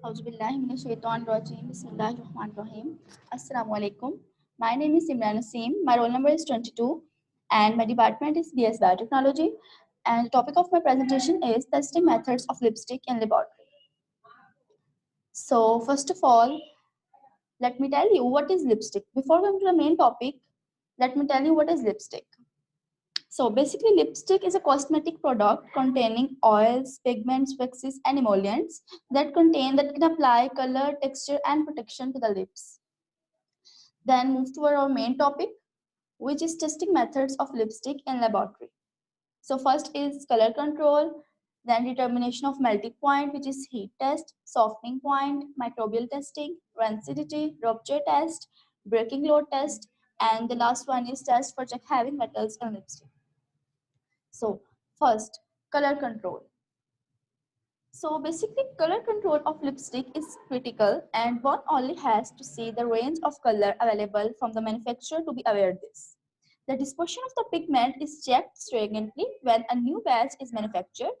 Auzubillahiminash-shaytanir-rajeem. Bismillahir-Rahmanir-Rahim. Assalamualaikum. My name is Simran Asim. My roll number is 22 and my department is BS Biotechnology. And the topic of my presentation is testing methods of lipstick in laboratory. So first of all, let me tell you what is lipstick. Before going to the main topic, let me tell you what is lipstick. So basically, lipstick is a cosmetic product containing oils, pigments, waxes, and emollients that can apply color, texture, and protection to the lips. Then move to our main topic, which is testing methods of lipstick in laboratory. So first is color control, then determination of melting point, which is heat test, softening point, microbial testing, rancidity, rupture test, breaking load test, and the last one is test for check having metals in lipstick. So first, color control. So basically, color control of lipstick is critical and one only has to see the range of color available from the manufacturer to be aware of this. The dispersion of the pigment is checked stringently when a new batch is manufactured,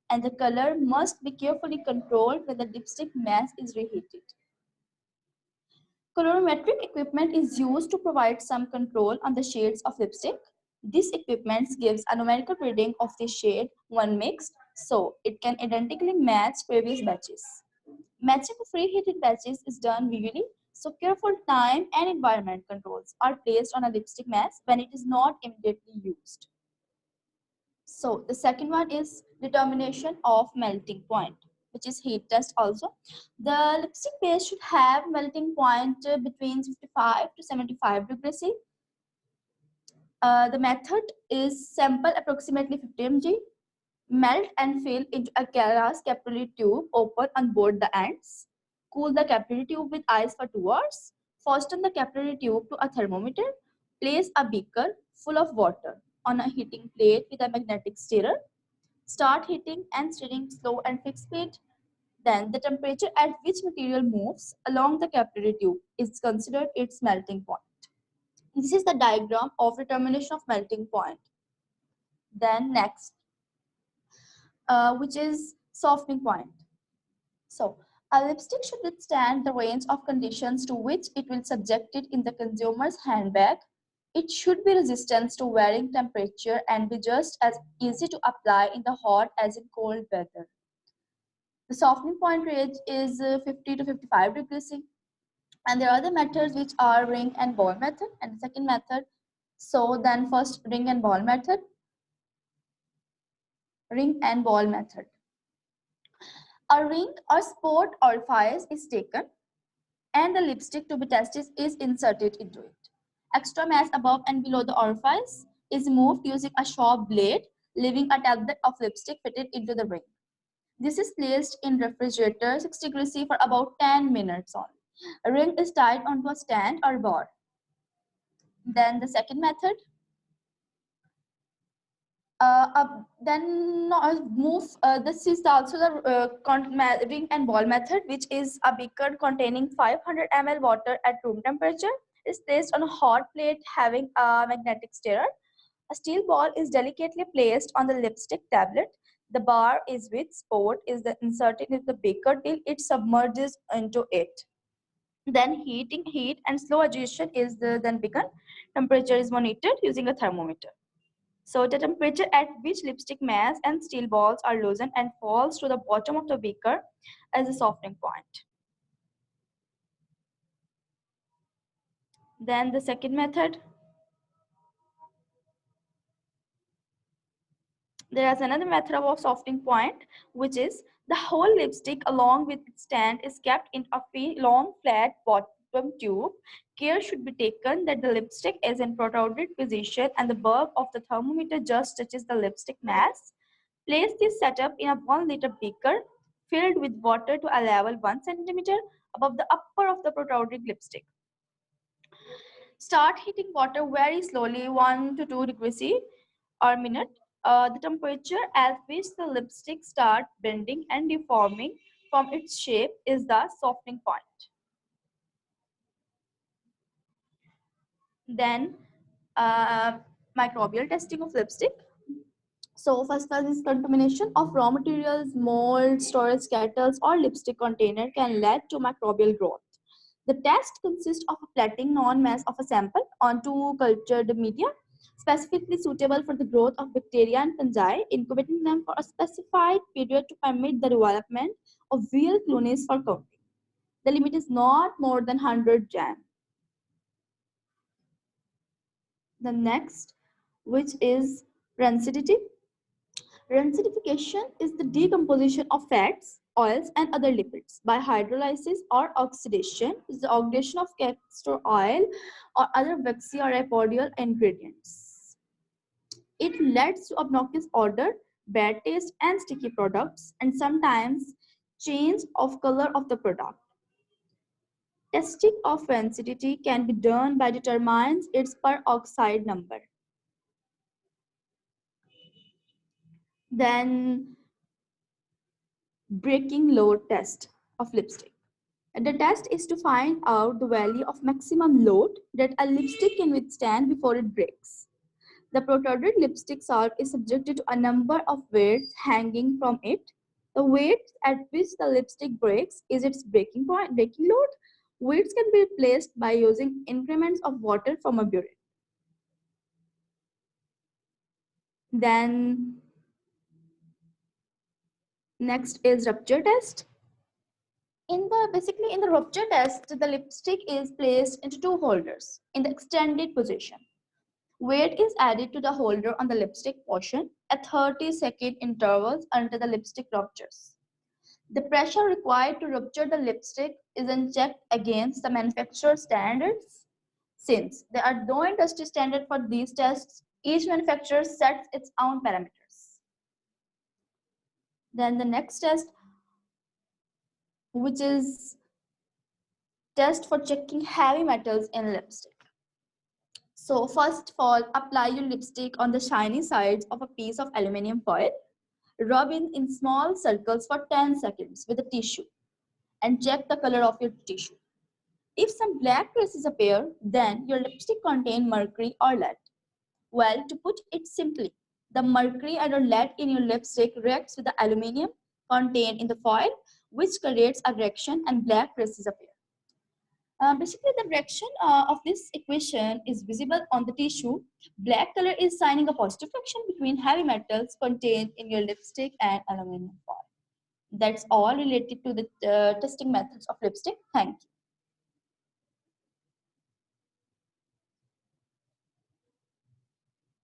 and the color must be carefully controlled when the lipstick mass is reheated. Colorimetric equipment is used to provide some control on the shades of lipstick. This equipment gives a numerical reading of the shade when mixed, so it can identically match previous batches. Matching of reheated batches is done visually, so careful time and environment controls are placed on a lipstick mass when it is not immediately used. So the second one is determination of melting point, which is heat test also. The lipstick base should have melting point between 55 to 75 degrees C. The method is sample approximately 50 mg, melt and fill into a glass capillary tube open on both the ends. Cool the capillary tube with ice for 2 hours. Fasten the capillary tube to a thermometer. Place a beaker full of water on a heating plate with a magnetic stirrer. Start heating and stirring slow and fixed speed. Then the temperature at which material moves along the capillary tube is considered its melting point. This is the diagram of determination of melting point. Then next, which is softening point. So a lipstick should withstand the range of conditions to which it will subject it in the consumer's handbag. It should be resistant to varying temperature and be just as easy to apply in the hot as in cold weather. The softening point range is 50 to 55 degrees C. And there are other methods which are ring and ball method and the second method. So then first ring and ball method. Ring and ball method. A ring or sport orifice is taken and the lipstick to be tested is inserted into it. Extra mass above and below the orifice is moved using a sharp blade, leaving a tablet of lipstick fitted into the ring. This is placed in refrigerator 60 degrees C for about 10 minutes only. A ring is tied onto a stand or bar. Then the second method, this is also the ring and ball method, which is a beaker containing 500 ml water at room temperature. Is placed on a hot plate having a magnetic stirrer. A steel ball is delicately placed on the lipstick tablet. The bar is with sport is inserted into the beaker till it submerges into it. Then heat and slow agitation is then begun. Temperature is monitored using a thermometer. So the temperature at which lipstick mass and steel balls are loosened and falls to the bottom of the beaker as a softening point. Then the second method. There is another method of softening point, which is the whole lipstick along with its stand is kept in a long flat bottom tube. Care should be taken that the lipstick is in protruded position and the bulb of the thermometer just touches the lipstick mass. Place this setup in a 1 liter beaker filled with water to a level 1 centimeter above the upper of the protruding lipstick. Start heating water very slowly, 1 to 2 degrees C or minute. The temperature at which the lipstick starts bending and deforming from its shape is the softening point. Then microbial testing of lipstick. So first cause is contamination of raw materials, mold, storage kettles, or lipstick container can lead to microbial growth. The test consists of plating non-mass of a sample onto cultured media, specifically suitable for the growth of bacteria and fungi, incubating them for a specified period to permit the development of real colonies for counting. The limit is not more than 100 gram. The next, which is rancidity. Rancidification is the decomposition of fats, oils, and other lipids by hydrolysis or oxidation, is the oxidation of castor oil or other waxy or apodial ingredients. It leads to obnoxious odor, bad taste, and sticky products, and sometimes change of color of the product. Testing of rancidity can be done by determining its peroxide number. Then breaking load test of lipstick. The test is to find out the value of maximum load that a lipstick can withstand before it breaks. The protrude lipstick salt is subjected to a number of weights hanging from it. The weight at which the lipstick breaks is its breaking load. Weights can be replaced by using increments of water from a burette. Then next is rupture test. Basically in the rupture test, the lipstick is placed into two holders in the extended position. Weight is added to the holder on the lipstick portion at 30-second intervals until the lipstick ruptures. The pressure required to rupture the lipstick is checked against the manufacturer's standards. Since there are no industry standard for these tests, each manufacturer sets its own parameters. Then the next test, which is test for checking heavy metals in lipstick. So first of all, apply your lipstick on the shiny sides of a piece of aluminum foil. Rub in small circles for 10 seconds with a tissue and check the color of your tissue. If some black traces appear, then your lipstick contains mercury or lead. Well, to put it simply, the mercury and or lead in your lipstick reacts with the aluminum contained in the foil, which creates a reaction and black traces appear. Basically, the reaction of this equation is visible on the tissue. Black color is signing a positive reaction between heavy metals contained in your lipstick and aluminum foil. That's all related to the testing methods of lipstick. Thank you.